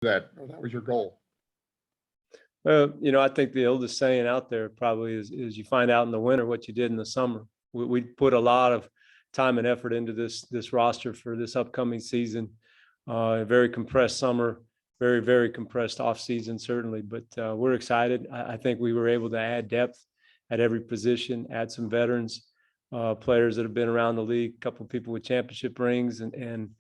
that was your goal? I think the oldest saying out there probably is you find out in the winter what you did in the summer. We put a lot of time and effort into this roster for this upcoming season. A very compressed summer, very, very compressed off season, certainly, but we're excited. I think we were able to add depth at every position, add some veterans, players that have been around the league, a couple of people with championship rings, and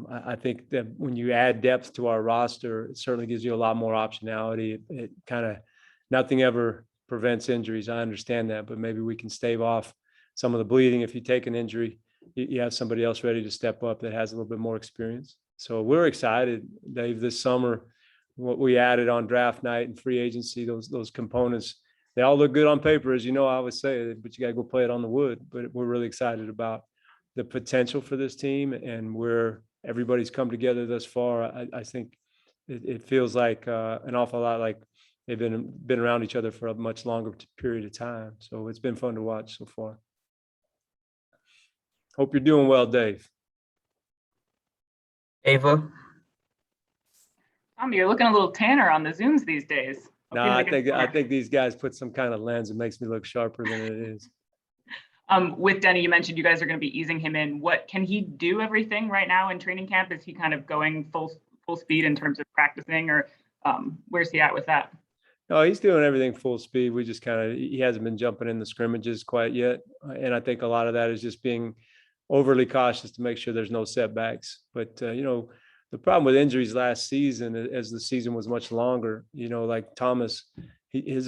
I think that when you add depth to our roster, it certainly gives you a lot more optionality. It kind of, nothing ever prevents injuries. I understand that, but maybe we can stave off some of the bleeding. If you take an injury, you have somebody else ready to step up that has a little bit more experience. So we're excited, Dave, this summer, what we added on draft night and free agency, those components, they all look good on paper, as you know, I always say, but you got to go play it on the wood. But we're really excited about the potential for this team and where everybody's come together thus far. I think it feels like an awful lot like they've been around each other for a much longer period of time. So it's been fun to watch so far. Hope you're doing well, Dave. Ava? Tommy, you're looking a little tanner on the Zooms these days. No, I think these guys put some kind of lens that makes me look sharper than it is. With Denny, you mentioned you guys are going to be easing him in. What can he do everything right now in training camp? Is he kind of going full speed in terms of practicing, or where's he at with that? No, he's doing everything full speed. We just he hasn't been jumping in the scrimmages quite yet. And I think a lot of that is just being overly cautious to make sure there's no setbacks. But, the problem with injuries last season, as the season was much longer, like Thomas, his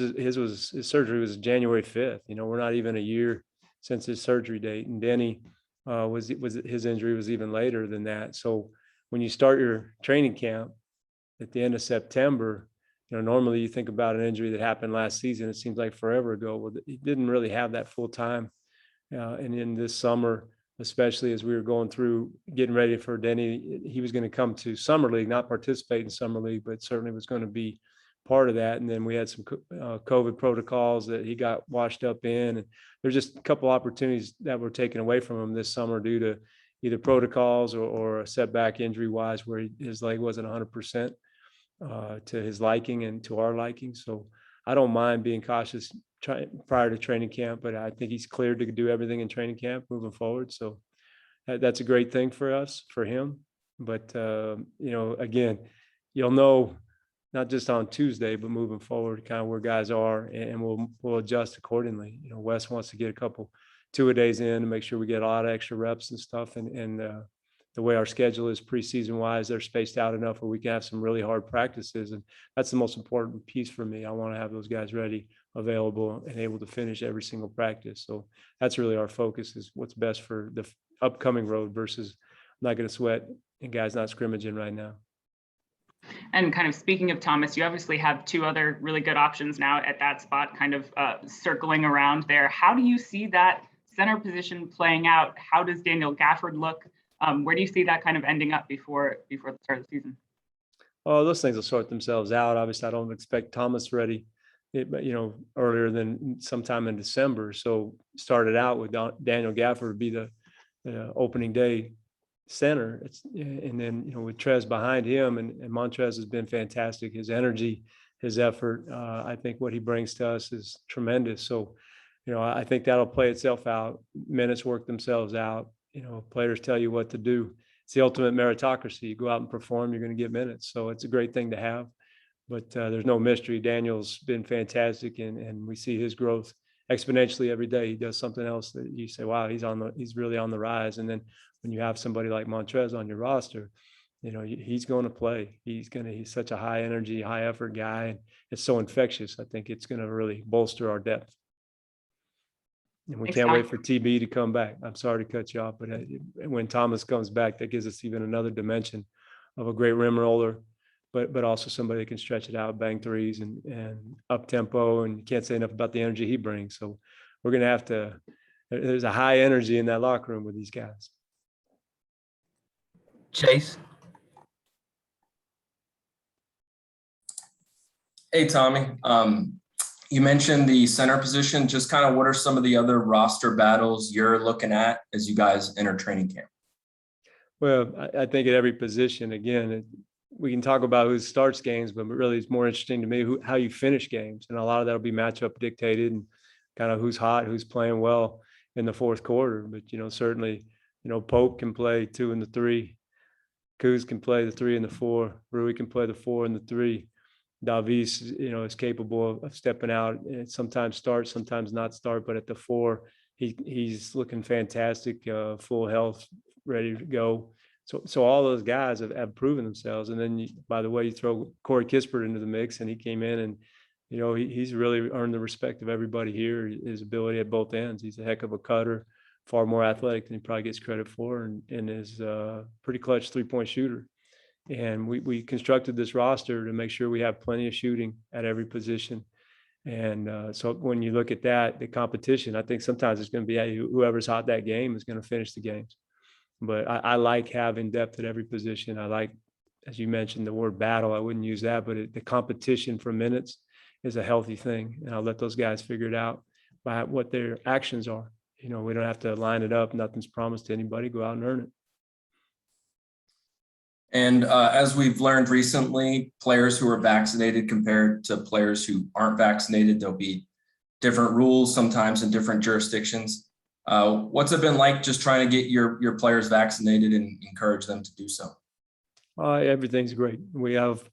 surgery was January 5th. We're not even a year since his surgery date. And Denny was his injury was even later than that. So when you start your training camp at the end of September, normally you think about an injury that happened last season. It seems like forever ago. Well, he didn't really have that full time. And in this summer, especially as we were going through getting ready for Denny, he was going to come to Summer League, not participate in Summer League, but certainly was going to be part of that. And then we had some COVID protocols that he got washed up in. And there's just a couple opportunities that were taken away from him this summer due to either protocols or a setback injury wise, where his leg wasn't 100% to his liking and to our liking. So I don't mind being cautious prior to training camp, but I think he's cleared to do everything in training camp moving forward. So that's a great thing for us, for him. But, again, you'll know not just on Tuesday, but moving forward, kind of where guys are, and we'll adjust accordingly. Wes wants to get a couple two-a-days in to make sure we get a lot of extra reps and stuff. And the way our schedule is preseason wise, they're spaced out enough where we can have some really hard practices. And that's the most important piece for me. I want to have those guys ready, available, and able to finish every single practice. So that's really our focus, is what's best for the upcoming road versus I'm not going to sweat and guys not scrimmaging right now. And kind of speaking of Thomas, you obviously have two other really good options now at that spot, kind of circling around there. How do you see that center position playing out? How does Daniel Gafford look? Where do you see that kind of ending up before the start of the season? Well, those things will sort themselves out. Obviously, I don't expect Thomas ready, earlier than sometime in December. So started out with Daniel Gafford would be the opening day center. And then with Trez behind him, and Montrez has been fantastic. His energy, his effort, I think what he brings to us is tremendous. So I think that'll play itself out. Minutes work themselves out. Players tell you what to do. It's the ultimate meritocracy. You go out and perform, you're going to get minutes. So it's a great thing to have. But there's no mystery. Daniel's been fantastic, and we see his growth exponentially every day. He does something else that you say, wow, he's really on the rise. And then when you have somebody like Montrez on your roster, he's going to play. He's such a high energy, high effort guy. And it's so infectious. I think it's going to really bolster our depth. And we can't wait for TB to come back. I'm sorry to cut you off, but when Thomas comes back, that gives us even another dimension of a great rim roller, but also somebody that can stretch it out, bang threes and up tempo. And you can't say enough about the energy he brings. So we're going to have to, there's a high energy in that locker room with these guys. Chase. Hey, Tommy. You mentioned the center position. Just kind of what are some of the other roster battles you're looking at as you guys enter training camp? Well, I think at every position, again, we can talk about who starts games, but really it's more interesting to me how you finish games. And a lot of that will be matchup dictated and kind of who's hot, who's playing well in the fourth quarter. But, certainly, Pope can play 2 and the 3. Kuz can play the 3 and the 4. Rui can play the 4 and the 3. Davis, is capable of stepping out and sometimes start, sometimes not start, but at the 4, he's looking fantastic, full health, ready to go. So all those guys have proven themselves. And then, by the way, you throw Corey Kispert into the mix, and he came in and, he's really earned the respect of everybody here. His ability at both ends. He's a heck of a cutter, far more athletic than he probably gets credit for, and is a pretty clutch 3-point shooter. And we constructed this roster to make sure we have plenty of shooting at every position. And so when you look at that, the competition, I think sometimes it's going to be whoever's hot that game is going to finish the games. But I like having depth at every position. I like, as you mentioned, the word battle. I wouldn't use that, but the competition for minutes is a healthy thing. And I'll let those guys figure it out by what their actions are. We don't have to line it up. Nothing's promised to anybody. Go out and earn it. And as we've learned recently, players who are vaccinated compared to players who aren't vaccinated, there'll be different rules sometimes in different jurisdictions. What's it been like just trying to get your players vaccinated and encourage them to do so? Everything's great. We have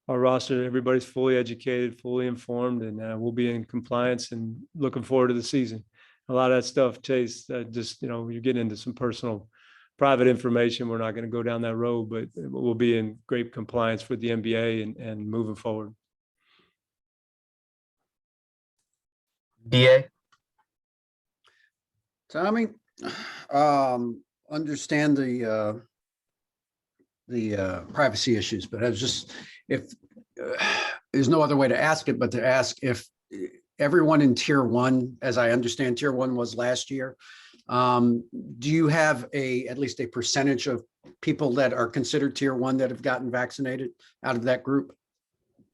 our roster. Everybody's fully educated, fully informed, and we'll be in compliance and looking forward to the season. A lot of that stuff, Chase, just, you're getting into some personal private information. We're not going to go down that road, but we'll be in great compliance with the NBA and moving forward. DA? Tommy, understand the privacy issues, but I was just, if there's no other way to ask it, but to ask if everyone in tier 1, as I understand tier 1 was last year, do you have at least a percentage of people that are considered tier 1 that have gotten vaccinated out of that group?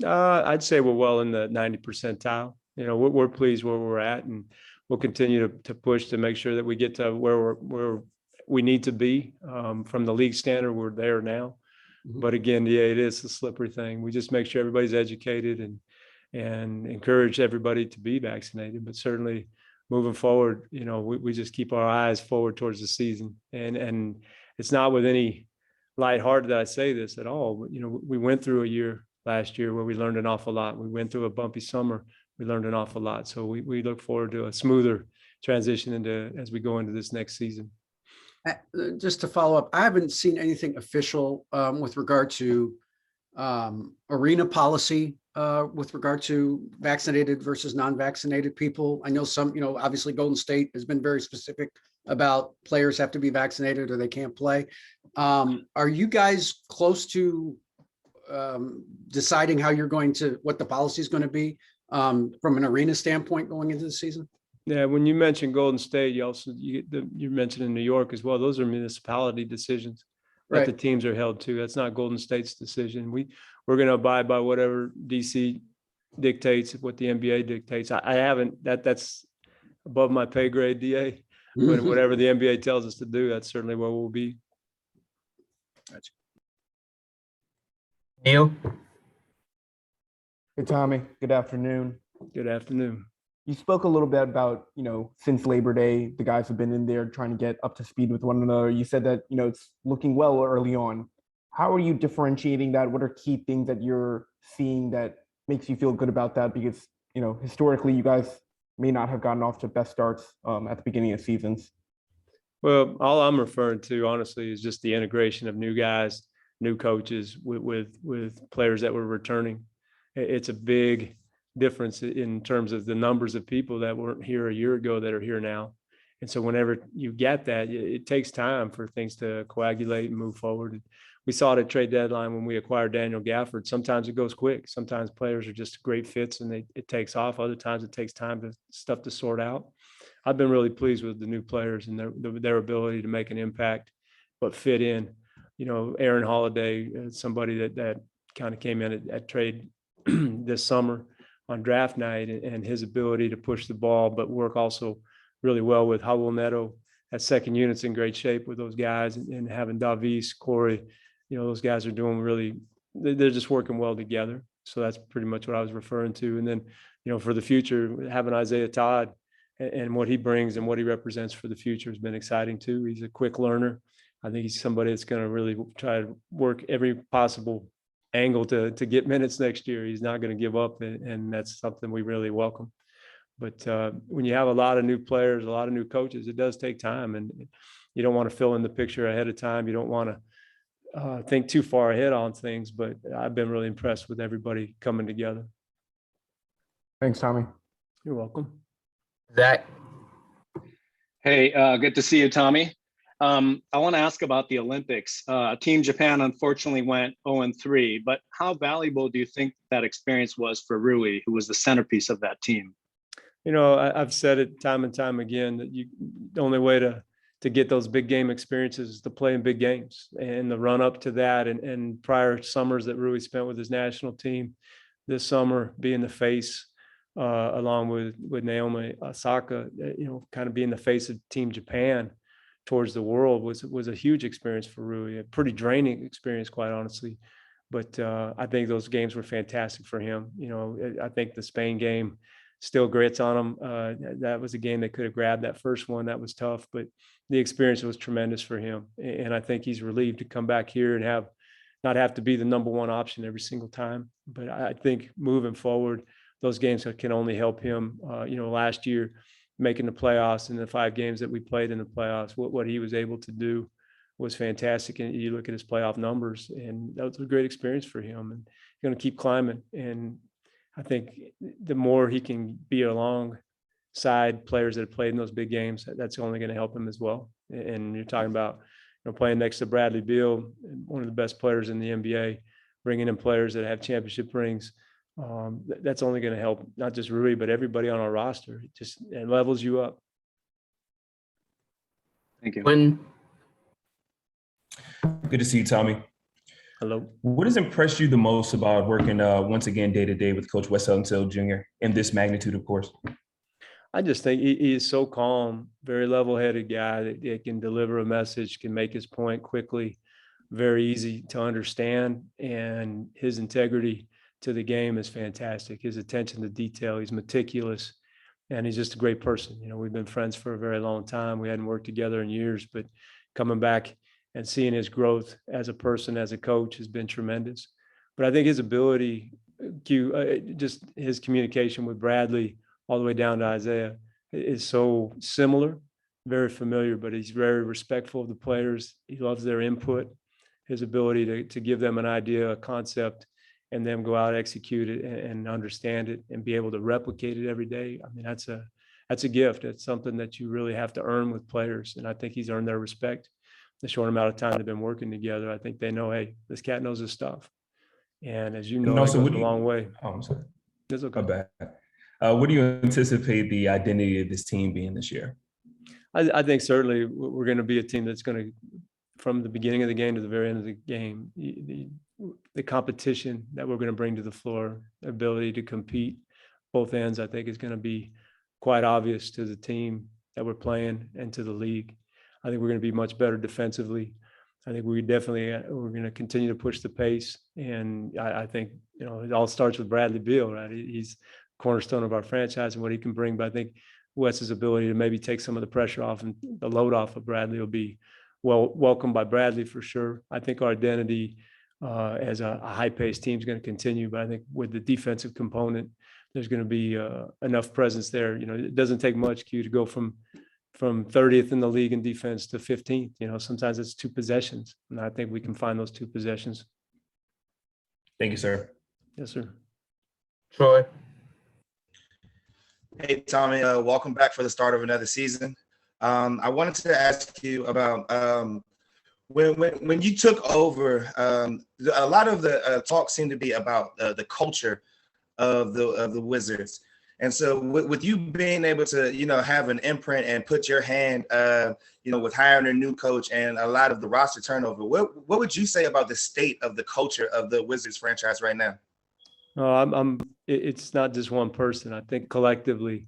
I'd say we're well in the 90 percentile. We're pleased where we're at, and we'll continue to push to make sure that we get to where we need to be. From the league standard, we're there now. Mm-hmm. But again, yeah, it is a slippery thing. We just make sure everybody's educated and encourage everybody to be vaccinated. But certainly moving forward, we just keep our eyes forward towards the season. And it's not with any lighthearted that I say this at all. But, we went through a year last year where we learned an awful lot. We went through a bumpy summer. We learned an awful lot. So we look forward to a smoother transition as we go into this next season. Just to follow up, I haven't seen anything official with regard to arena policy with regard to vaccinated versus non-vaccinated people. I know some, obviously Golden State has been very specific about players have to be vaccinated or they can't play. Are you guys close to deciding how what the policy is going to be from an arena standpoint going into the season? Yeah, when you mentioned Golden State, you mentioned in New York as well. Those are municipality decisions that Right. the teams are held to. That's not Golden State's decision. We're going to abide by whatever DC dictates, what the NBA dictates. I haven't. That's above my pay grade, DA. But whatever the NBA tells us to do, that's certainly where we'll be. Gotcha. Neil? Hey, Tommy. Good afternoon. Good afternoon. You spoke a little bit about, since Labor Day, the guys have been in there trying to get up to speed with one another. You said that, it's looking well early on. How are you differentiating that? What are key things that you're seeing that makes you feel good about that? Because, historically, you guys may not have gotten off to best starts at the beginning of seasons. Well, all I'm referring to, honestly, is just the integration of new guys, new coaches with players that were returning. It's a big difference in terms of the numbers of people that weren't here a year ago that are here now. And so whenever you get that, it takes time for things to coagulate and move forward. We saw it at trade deadline when we acquired Daniel Gafford. Sometimes it goes quick. Sometimes players are just great fits and it takes off. Other times it takes time to sort out. I've been really pleased with the new players and their ability to make an impact, but fit in. Aaron Holiday, somebody that kind of came in at trade this summer on draft night, and his ability to push the ball, but work also really well with Howell Neto. That second unit's in great shape with those guys, and having Davis, Corey, those guys are doing really they're just working well together. So that's pretty much what I was referring to. And then, for the future, having Isaiah Todd and what he brings and what he represents for the future has been exciting too. He's a quick learner. I think he's somebody that's going to really try to work every possible angle to get minutes next year. He's not going to give up, and that's something we really welcome. But when you have a lot of new players, a lot of new coaches, it does take time, and you don't want to fill in the picture ahead of time. You don't want to think too far ahead on things, but I've been really impressed with everybody coming together. Thanks, Tommy. You're welcome. Zach. Hey, good to see you, Tommy. I want to ask about the Olympics. Team Japan unfortunately went 0-3, but how valuable do you think that experience was for Rui, who was the centerpiece of that team? I've said it time and time again that the only way to get those big game experiences is to play in big games, and the run up to that and prior summers that Rui spent with his national team, this summer being the face along with Naomi Osaka, kind of being the face of Team Japan towards the world was a huge experience for Rui, a pretty draining experience, quite honestly. But I think those games were fantastic for him. I think the Spain game still grits on him. That was a game they could have grabbed that first one. That was tough, but the experience was tremendous for him. And I think he's relieved to come back here and not have to be the number one option every single time. But I think moving forward, those games can only help him. Last year, making the playoffs and the 5 games that we played in the playoffs, what he was able to do was fantastic. And you look at his playoff numbers, and that was a great experience for him. And he's going to keep climbing. And I think the more he can be alongside players that have played in those big games, that's only going to help him as well. And you're talking about, playing next to Bradley Beal, one of the best players in the NBA, bringing in players that have championship rings. That's only going to help not just Rui, but everybody on our roster. It levels you up. Thank you. Good to see you, Tommy. Hello. What has impressed you the most about working once again day to day with Coach Wes Unseld Jr. in this magnitude, of course? I just think he is so calm, very level-headed guy that can deliver a message, can make his point quickly, very easy to understand, and his integrity to the game is fantastic. His attention to detail, he's meticulous, and he's just a great person. We've been friends for a very long time. We hadn't worked together in years, but coming back and seeing his growth as a person, as a coach, has been tremendous. But I think his ability, just his communication with Bradley all the way down to Isaiah is so similar, very familiar, but he's very respectful of the players. He loves their input, his ability to give them an idea, a concept, and then go out, execute it and understand it and be able to replicate it every day. I mean, that's a gift. It's something that you really have to earn with players. And I think he's earned their respect. The short amount of time they've been working together, I think they know, hey, this cat knows his stuff. And as you know, it goes a long way. Oh, I'm sorry. That's okay. My bad. What do you anticipate the identity of this team being this year? I think certainly we're going to be a team that's going to, from the beginning of the game to the very end of the game, the competition that we're going to bring to the floor, the ability to compete both ends, I think is going to be quite obvious to the team that we're playing and to the league. I think we're going to be much better defensively. I think we're going to continue to push the pace. And I think, it all starts with Bradley Beal, right? He's cornerstone of our franchise and what he can bring. But I think Wes's ability to maybe take some of the pressure off and the load off of Bradley will be welcomed by Bradley for sure. I think our identity as a high-paced team is going to continue, but I think with the defensive component, there's going to be enough presence there. It doesn't take much, Q, to go from 30th in the league in defense to 15th. Sometimes it's 2 possessions, and I think we can find those 2 possessions. Thank you, sir. Yes, sir. Troy. Hey, Tommy, welcome back for the start of another season. I wanted to ask you about when you took over, a lot of the talk seemed to be about the culture of the Wizards. And so with you being able to, have an imprint and put your hand, with hiring a new coach and a lot of the roster turnover, what would you say about the state of the culture of the Wizards franchise right now? It's not just one person. I think collectively,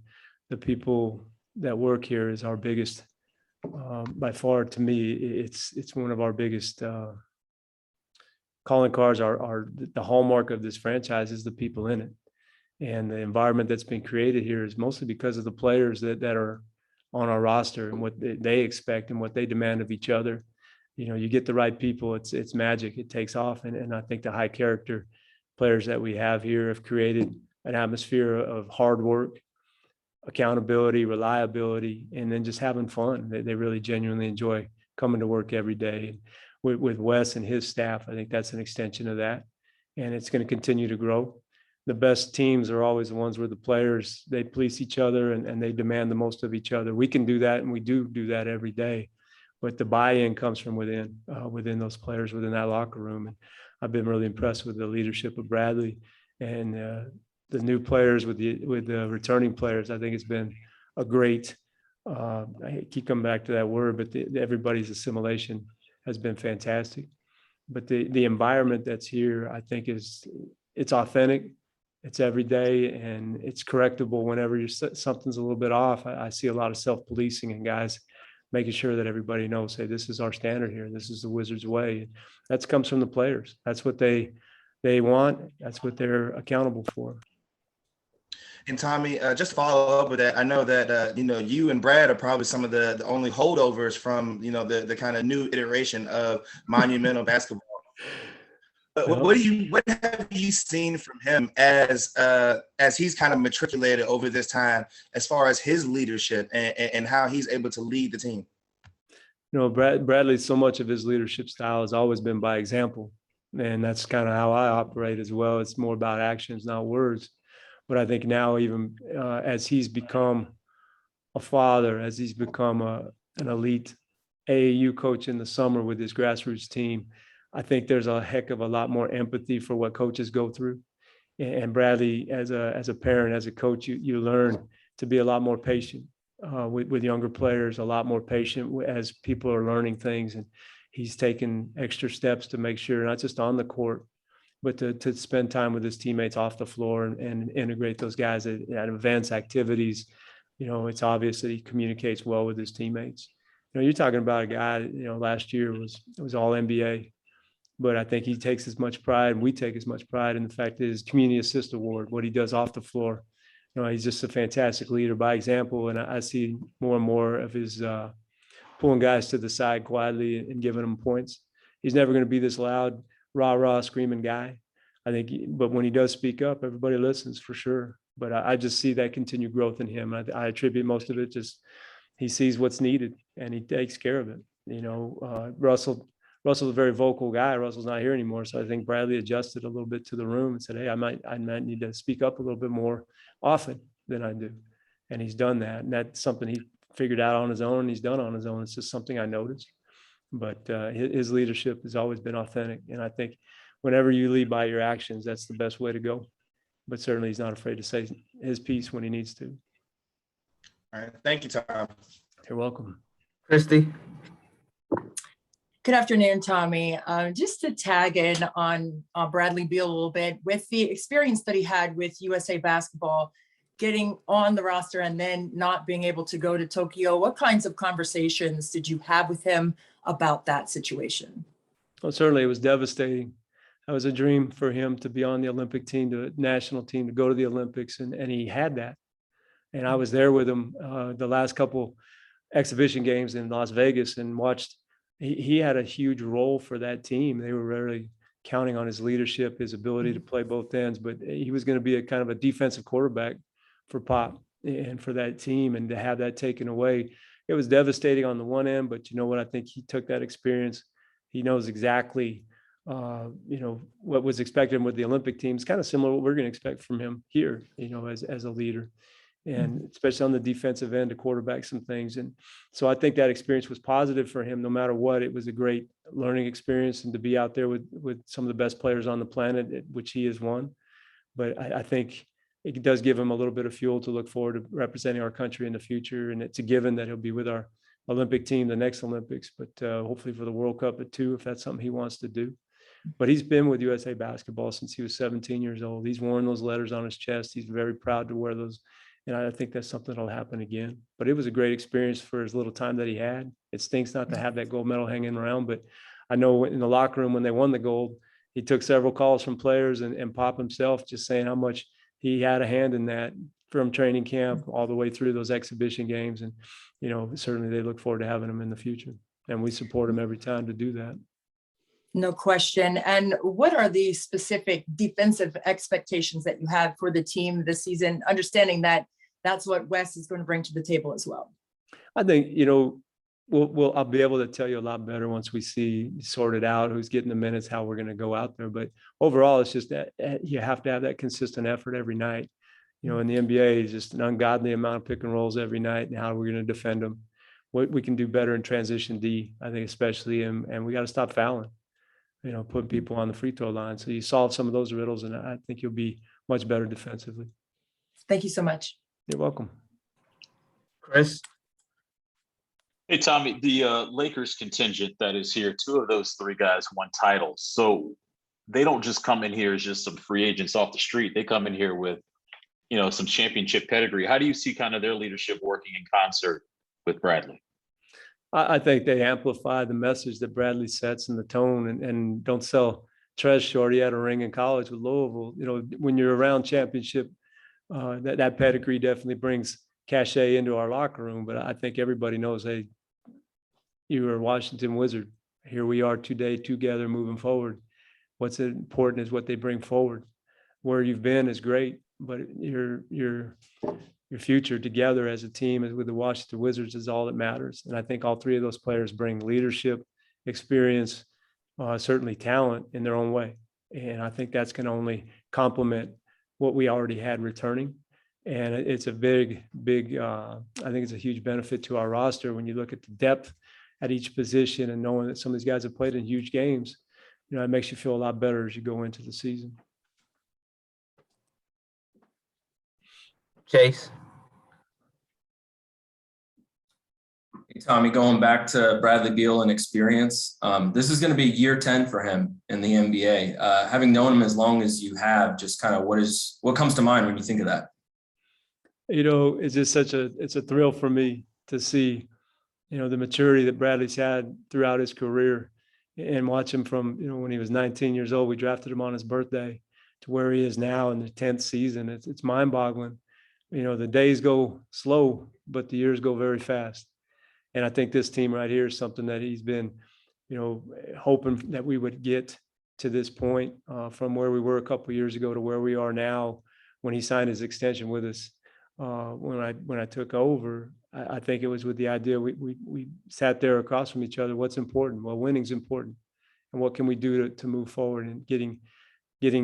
the people that work here is our biggest, by far, to me, it's one of our biggest calling cards are the hallmark of this franchise is the people in it. And the environment that's been created here is mostly because of the players that are on our roster and what they expect and what they demand of each other. You know, you get the right people, it's magic. It takes off. And I think the high character players that we have here have created an atmosphere of hard work, accountability, reliability, and then just having fun. They really genuinely enjoy coming to work every day. And with Wes and his staff, I think that's an extension of that. And it's going to continue to grow. The best teams are always the ones where the players, they police each other and they demand the most of each other. We can do that, and we do that every day. But the buy-in comes from within those players, within that locker room. And I've been really impressed with the leadership of Bradley and the new players with the returning players. I think it's been a great, I keep coming back to that word, but everybody's assimilation has been fantastic. But the environment that's here, I think it's authentic. It's every day, and it's correctable whenever something's a little bit off. I see a lot of self-policing and guys making sure that everybody knows, hey, this is our standard here. This is the Wizards way. That comes from the players. That's what they want. That's what they're accountable for. And Tommy, just follow up with that. I know that you and Brad are probably some of the only holdovers from the kind of new iteration of monumental basketball. What have you seen from him as he's kind of matriculated over this time, as far as his leadership and how he's able to lead the team? You know, Bradley, so much of his leadership style has always been by example, and that's kind of how I operate as well. It's more about actions, not words. But I think now, even as he's become a father, as he's become an elite AAU coach in the summer with his grassroots team, I think there's a heck of a lot more empathy for what coaches go through. And Bradley, as a parent, as a coach, you learn to be a lot more patient with younger players, a lot more patient as people are learning things. And he's taken extra steps to make sure, not just on the court, but to spend time with his teammates off the floor and integrate those guys at events, activities. You know, it's obvious that he communicates well with his teammates. You know, you're talking about a guy, last year was all NBA. But I think he takes as much pride, and we take as much pride in the fact that his community assist award, what he does off the floor. He's just a fantastic leader by example. And I see more and more of his pulling guys to the side quietly and giving them points. He's never going to be this loud, rah, screaming guy. I think, but when he does speak up, everybody listens for sure. But I just see that continued growth in him. I attribute most of it just he sees what's needed and he takes care of it. Russell's a very vocal guy. Russell's not here anymore. So I think Bradley adjusted a little bit to the room and said, hey, I might need to speak up a little bit more often than I do. And he's done that. And that's something he figured out on his own and he's done on his own. It's just something I noticed. But his leadership has always been authentic. And I think whenever you lead by your actions, that's the best way to go. But certainly he's not afraid to say his piece when he needs to. All right. Thank you, Tom. You're welcome. Christy. Good afternoon, Tommy. Just to tag in on Bradley Beal a little bit, with the experience that he had with USA Basketball, getting on the roster and then not being able to go to Tokyo, what kinds of conversations did you have with him about that situation? Well, certainly it was devastating. It was a dream for him to be on the Olympic team, the national team, to go to the Olympics, and he had that. And I was there with him the last couple exhibition games in Las Vegas and watched. He had a huge role for that team. They were really counting on his leadership, his ability to play both ends, but he was going to be a kind of a defensive quarterback for Pop and for that team. And to have that taken away, it was devastating on the one end, but you know what? I think he took that experience. He knows exactly, what was expected with the Olympic team. It's kind of similar to what we're going to expect from him here, as a leader. And especially on the defensive end to quarterback some things. And so I think that experience was positive for him, no matter what. It was a great learning experience and to be out there with some of the best players on the planet, which he is one. But I think it does give him a little bit of fuel to look forward to representing our country in the future. And it's a given that he'll be with our Olympic team, the next Olympics, but hopefully for the World Cup at 2, if that's something he wants to do. But he's been with USA Basketball since he was 17 years old. He's worn those letters on his chest. He's very proud to wear those. And I think that's something that'll happen again. But it was a great experience for his little time that he had. It stinks not to have that gold medal hanging around, but I know in the locker room when they won the gold, he took several calls from players and Pop himself just saying how much he had a hand in that from training camp all the way through those exhibition games. And, certainly they look forward to having him in the future. And we support him every time to do that. No question. And what are the specific defensive expectations that you have for the team this season, understanding that that's what Wes is going to bring to the table as well? I think, I'll be able to tell you a lot better once we see sorted out who's getting the minutes, how we're going to go out there. But overall, it's just that you have to have that consistent effort every night. In the NBA, it's just an ungodly amount of pick and rolls every night, and how we're going to defend them. What we can do better in transition D, I think, especially, and we got to stop fouling, putting people on the free throw line. So you solve some of those riddles, and I think you'll be much better defensively. Thank you so much. You're welcome. Chris. Hey, Tommy, the Lakers contingent that is here, 2 of those 3 guys won titles. So they don't just come in here as just some free agents off the street. They come in here with, some championship pedigree. How do you see kind of their leadership working in concert with Bradley? I think they amplify the message that Bradley sets and the tone, and don't sell Trez short. He had a ring in college with Louisville. When you're around championship, that pedigree definitely brings cachet into our locker room. But I think everybody knows, hey, you are a Washington Wizard. Here we are today together moving forward. What's important is what they bring forward. Where you've been is great, but your future together as a team with the Washington Wizards is all that matters. And I think all 3 of those players bring leadership, experience, certainly talent in their own way. And I think that's going to only complement what we already had returning. And it's a big, I think it's a huge benefit to our roster when you look at the depth at each position and knowing that some of these guys have played in huge games. It makes you feel a lot better as you go into the season. Chase. Hey, Tommy, going back to Bradley Beal and experience, this is going to be year 10 for him in the NBA. Having known him as long as you have, just kind of what comes to mind when you think of that? It's just it's a thrill for me to see, the maturity that Bradley's had throughout his career, and watch him from, when he was 19 years old, we drafted him on his birthday, to where he is now in the 10th season. It's mind boggling. The days go slow, but the years go very fast. And I think this team right here is something that he's been, hoping that we would get to this point, from where we were a couple of years ago to where we are now when he signed his extension with us. When I took over, I think it was with the idea we sat there across from each other. What's important? Well, winning's important. And what can we do to move forward? And getting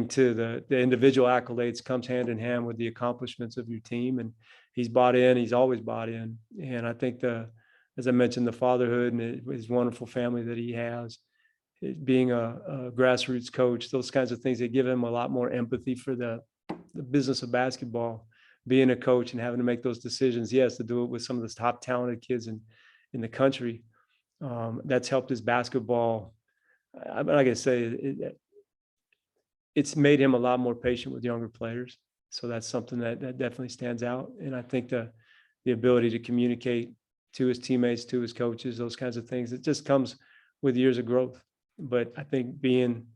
to the individual accolades comes hand in hand with the accomplishments of your team. And he's bought in. He's always bought in. And I think as I mentioned, the fatherhood and his wonderful family that he has, being a grassroots coach, those kinds of things, they give him a lot more empathy for the business of basketball. Being a coach and having to make those decisions, yes, to do it with some of the top talented kids in the country, that's helped his basketball. Like I say, it's made him a lot more patient with younger players. So that's something that definitely stands out. And I think the ability to communicate to his teammates, to his coaches, those kinds of things, it just comes with years of growth. But I think being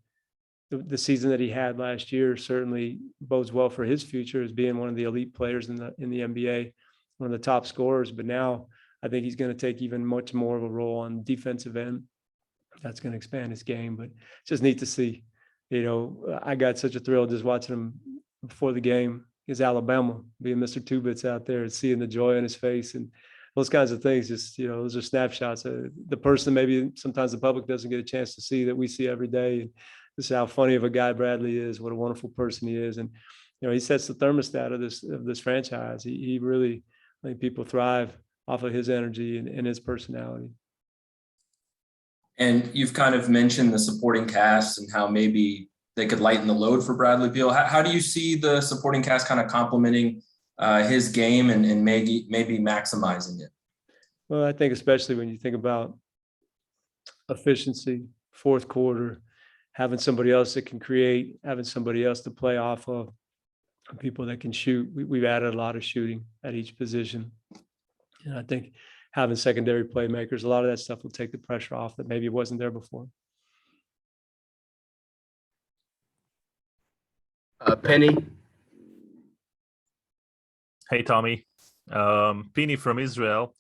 the season that he had last year certainly bodes well for his future as being one of the elite players in the NBA, one of the top scorers. But now I think he's going to take even much more of a role on the defensive end. That's going to expand his game. But it's just neat to see. I got such a thrill just watching him before the game against Alabama, being Mr. Two Bits out there and seeing the joy on his face and those kinds of things. Just, those are snapshots. The person maybe sometimes the public doesn't get a chance to see that we see every day. And this is how funny of a guy Bradley is, what a wonderful person he is. And, he sets the thermostat of this franchise. He really, I think people thrive off of his energy and his personality. And you've kind of mentioned the supporting cast and how maybe they could lighten the load for Bradley Beal. How do you see the supporting cast kind of complementing his game and maybe maximizing it? Well, I think especially when you think about efficiency, fourth quarter, having somebody else that can create, having somebody else to play off of, people that can shoot. We've added a lot of shooting at each position. And I think having secondary playmakers, a lot of that stuff will take the pressure off that maybe wasn't there before. Penny. Hey, Tommy. Pini from Israel.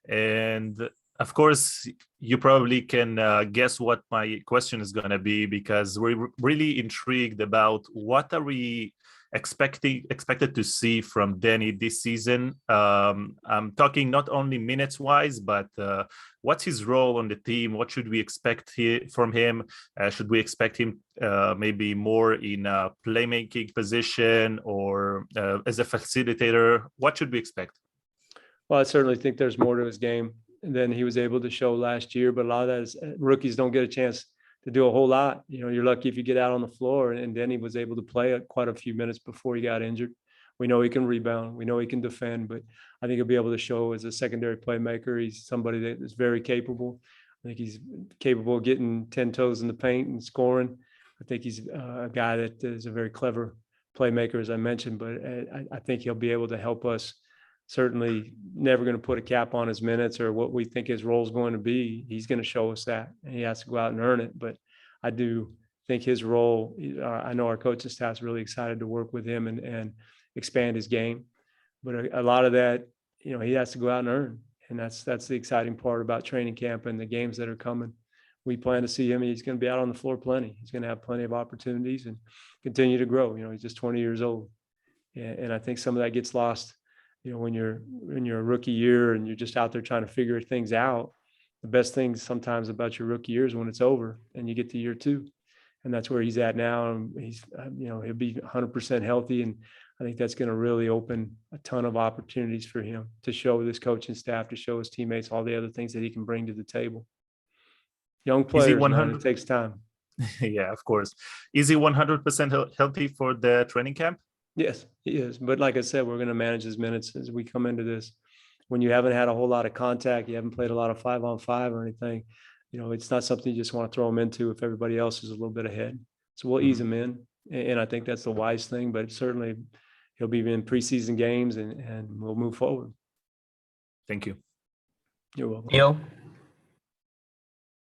And of course, you probably can guess what my question is going to be, because we're really intrigued about what are we expected to see from Danny this season. I'm talking not only minutes wise, but what's his role on the team? What should we expect from him? Should we expect him maybe more in a playmaking position or as a facilitator? What should we expect? Well, I certainly think there's more to his game than he was able to show last year, but a lot of that is rookies don't get a chance to do a whole lot. You know, you're lucky if you get out on the floor, and Denny was able to play quite a few minutes before he got injured. We know he can rebound. We know he can defend, but I think he'll be able to show as a secondary playmaker. He's somebody that is very capable. I think he's capable of getting 10 toes in the paint and scoring. I think he's a guy that is a very clever playmaker, as I mentioned, but I think he'll be able to help us. Certainly never going to put a cap on his minutes or what we think his role is going to be. He's going to show us that, and he has to go out and earn it. But I do think his role, I know our coaching staff's really excited to work with him and expand his game. But a lot of that, you know, he has to go out and earn. And that's the exciting part about training camp and the games that are coming. We plan to see him. He's going to be out on the floor plenty. He's going to have plenty of opportunities and continue to grow. You know, he's just 20 years old. And I think some of that gets lost. You know, when you're in your rookie year and you're just out there trying to figure things out, the best thing sometimes about your rookie year is when it's over and you get to year two. And that's where he's at now. And he's, you know, he'll be 100% healthy. And I think that's going to really open a ton of opportunities for him to show this coaching staff, to show his teammates all the other things that he can bring to the table. Young players, man, it takes time. Yeah, of course. Is he 100% healthy for the training camp? Yes, he is. But like I said, we're going to manage his minutes as we come into this. When you haven't had a whole lot of contact, you haven't played a lot of 5-on-5 or anything, you know, it's not something you just want to throw him into if everybody else is a little bit ahead. So we'll ease him in. And I think that's the wise thing, but certainly he'll be in preseason games and we'll move forward. Thank you. You're welcome. Neil.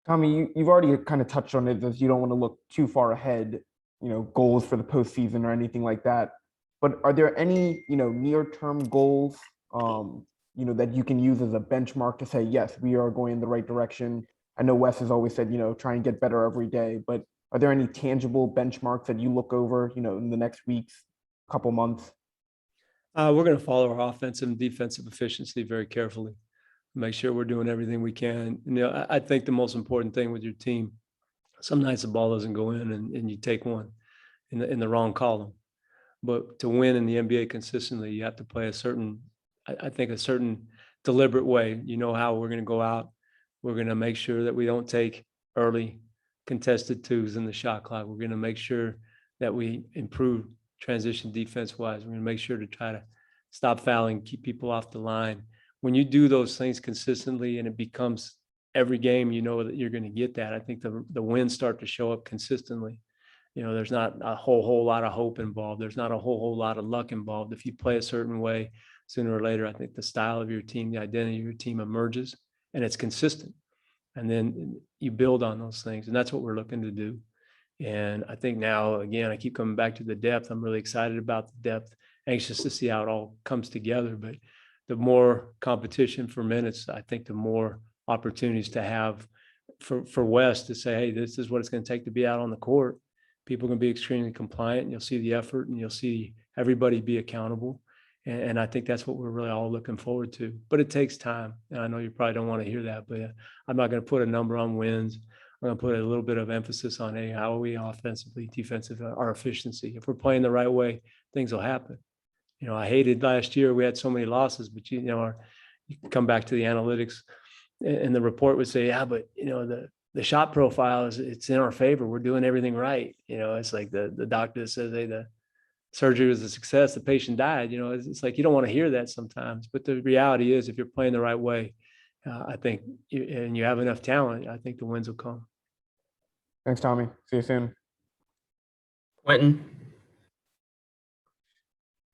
Tommy, you've already kind of touched on it, as you don't want to look too far ahead, you know, goals for the postseason or anything like that. But are there any, you know, near-term goals, you know, that you can use as a benchmark to say, yes, we are going in the right direction? I know Wes has always said, you know, try and get better every day, but are there any tangible benchmarks that you look over, you know, in the next weeks, couple months? We're going to follow our offensive and defensive efficiency very carefully. Make sure we're doing everything we can. You know, I think the most important thing with your team, some nights the ball doesn't go in and you take one in the wrong column. But to win in the NBA consistently, you have to play a certain deliberate way. You know how we're going to go out. We're going to make sure that we don't take early contested twos in the shot clock. We're going to make sure that we improve transition defense-wise. We're going to make sure to try to stop fouling, keep people off the line. When you do those things consistently and it becomes every game, you know that you're going to get that. I think the wins start to show up consistently. You know, there's not a whole lot of hope involved. There's not a whole lot of luck involved. If you play a certain way, sooner or later, I think the style of your team, the identity of your team emerges and it's consistent. And then you build on those things. And that's what we're looking to do. And I think now, again, I keep coming back to the depth. I'm really excited about the depth, anxious to see how it all comes together. But the more competition for minutes, I think the more opportunities to have for Wes to say, hey, this is what it's going to take to be out on the court. People are going to be extremely compliant, and you'll see the effort and you'll see everybody be accountable. And I think that's what we're really all looking forward to. But it takes time. And I know you probably don't want to hear that, but I'm not going to put a number on wins. I'm going to put a little bit of emphasis on, hey, how are we offensively, defensively, our efficiency. If we're playing the right way, things will happen. You know, I hated last year. We had so many losses, but you come back to the analytics and the report would say, yeah, but you know, the shot profile it's in our favor. We're doing everything right. You know, it's like the doctor says, hey, the surgery was a success. The patient died. You know, it's like, you don't want to hear that sometimes, but the reality is if you're playing the right way, I think, and you have enough talent, I think the wins will come. Thanks, Tommy. See you soon. Quentin.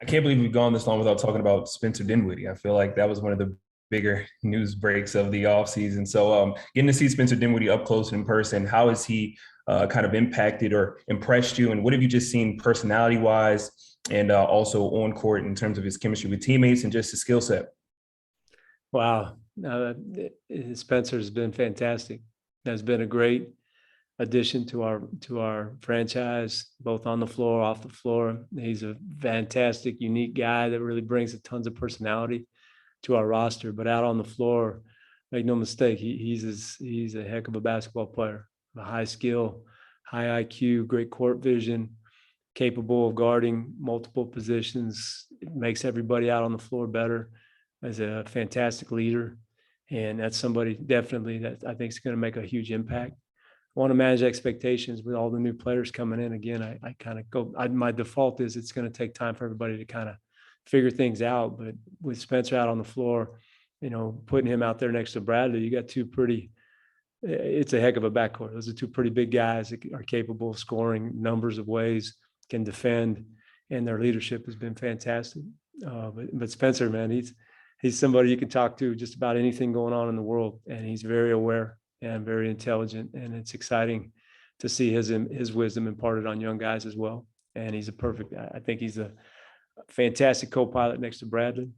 I can't believe we've gone this long without talking about Spencer Dinwiddie. I feel like that was one of the bigger news breaks of the offseason. So getting to see Spencer Dimwitty up close and in person, how has he kind of impacted or impressed you? And what have you just seen personality-wise and also on court in terms of his chemistry with teammates and just his skill set? Wow. Spencer's been fantastic. Has been a great addition to our franchise, both on the floor, off the floor. He's a fantastic, unique guy that really brings tons of personality to our roster. But out on the floor, make no mistake, he's a heck of a basketball player. A high skill, high IQ, great court vision, capable of guarding multiple positions. It makes everybody out on the floor better. As a fantastic leader. And that's somebody definitely that I think is going to make a huge impact. I want to manage expectations with all the new players coming in. Again, I kind of go, my default is it's going to take time for everybody to kind of figure things out. But with Spencer out on the floor, putting him out there next to Bradley, you got it's a heck of a backcourt. Those are two pretty big guys that are capable of scoring numbers of ways, can defend, and their leadership has been fantastic. But Spencer, man, he's somebody you can talk to just about anything going on in the world. And he's very aware and very intelligent. And it's exciting to see his wisdom imparted on young guys as well. And I think he's a fantastic co-pilot next to Bradley.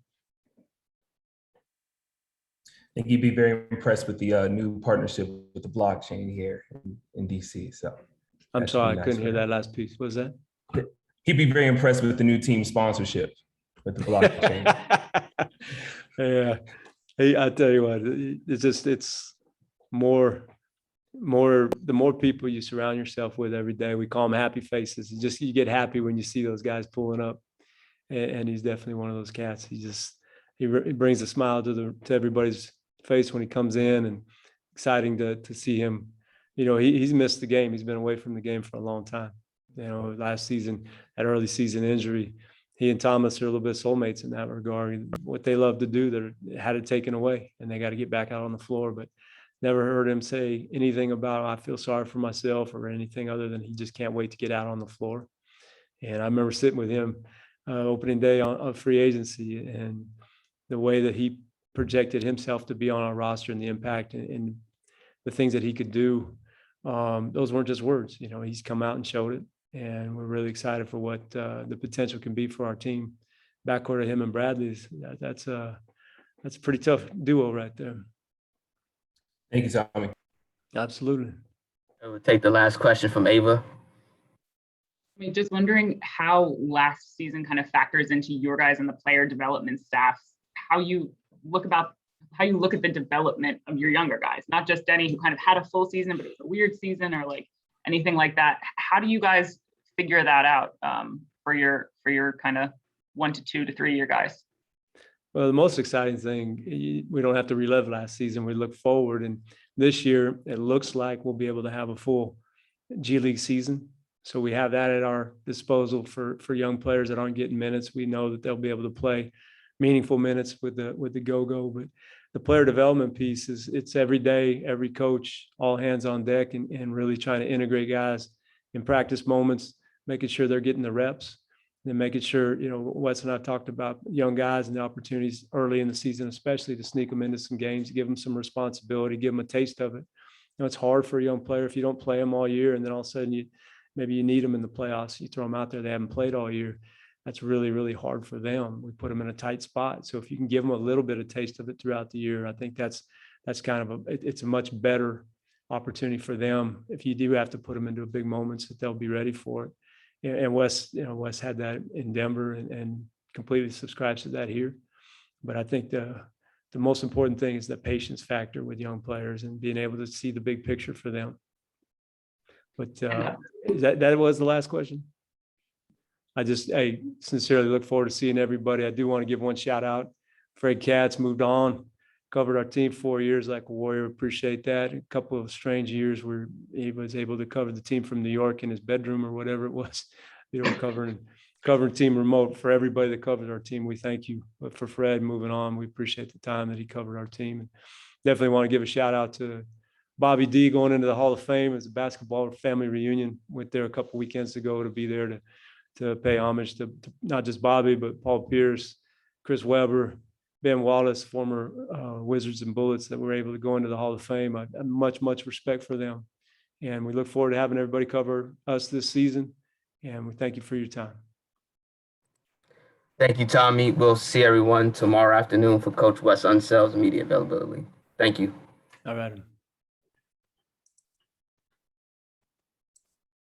I think you'd be very impressed with the new partnership with the blockchain here in DC. So I'm sorry, I couldn't hear that last piece. What was that? He'd be very impressed with the new team sponsorship with the blockchain. Yeah. Hey, I tell you what, it's more, the more people you surround yourself with every day, we call them happy faces. You get happy when you see those guys pulling up. And he's definitely one of those cats. He brings a smile to everybody's face when he comes in, and exciting to see him. He's missed the game. He's been away from the game for a long time. Last season, that early season injury, he and Thomas are a little bit soulmates in that regard. What they love to do, they had it taken away, and they got to get back out on the floor. But never heard him say anything about, I feel sorry for myself, or anything other than he just can't wait to get out on the floor. And I remember sitting with him opening day on free agency, and the way that he projected himself to be on our roster and the impact and the things that he could do. Those weren't just words. He's come out and showed it. And we're really excited for what the potential can be for our team. Backcourt of him and Bradley's, that's a pretty tough duo right there. Thank you, Tommy. Absolutely. We'll take the last question from Ava. Just wondering how last season kind of factors into your guys and the player development staff, how you look at the development of your younger guys, not just Denny, who kind of had a full season, but it's a weird season, or like anything like that. How do you guys figure that out for your kind of 1 to 2 to 3 year guys? Well, the most exciting thing, we don't have to relive last season. We look forward, and this year it looks like we'll be able to have a full G League season. So we have that at our disposal for young players that aren't getting minutes. We know that they'll be able to play meaningful minutes with the go-go. But the player development piece it's every day, every coach, all hands on deck, and really trying to integrate guys in practice moments, making sure they're getting the reps, and making sure, Wes and I talked about young guys and the opportunities early in the season, especially to sneak them into some games, give them some responsibility, give them a taste of it. It's hard for a young player if you don't play them all year, and then all of a sudden maybe you need them in the playoffs. You throw them out there, they haven't played all year. That's really, really hard for them. We put them in a tight spot. So if you can give them a little bit of taste of it throughout the year, I think that's kind of it's a much better opportunity for them. If you do have to put them into big moments, that they'll be ready for it. And Wes had that in Denver and completely subscribes to that here. But I think the most important thing is the patience factor with young players and being able to see the big picture for them. But that was the last question. I sincerely look forward to seeing everybody. I do want to give one shout out. Fred Katz moved on, covered our team 4 years like a Warrior. Appreciate that. A couple of strange years where he was able to cover the team from New York in his bedroom or whatever it was. Covering team remote. For everybody that covers our team, we thank you. But for Fred moving on, we appreciate the time that he covered our team. And definitely want to give a shout out to Bobby D going into the Hall of Fame as a basketball family reunion. Went there a couple weekends ago to be there to pay homage to not just Bobby, but Paul Pierce, Chris Webber, Ben Wallace, former Wizards and Bullets that were able to go into the Hall of Fame. I have much respect for them. And we look forward to having everybody cover us this season. And we thank you for your time. Thank you, Tommy. We'll see everyone tomorrow afternoon for Coach Wes Unsell's media availability. Thank you. All right.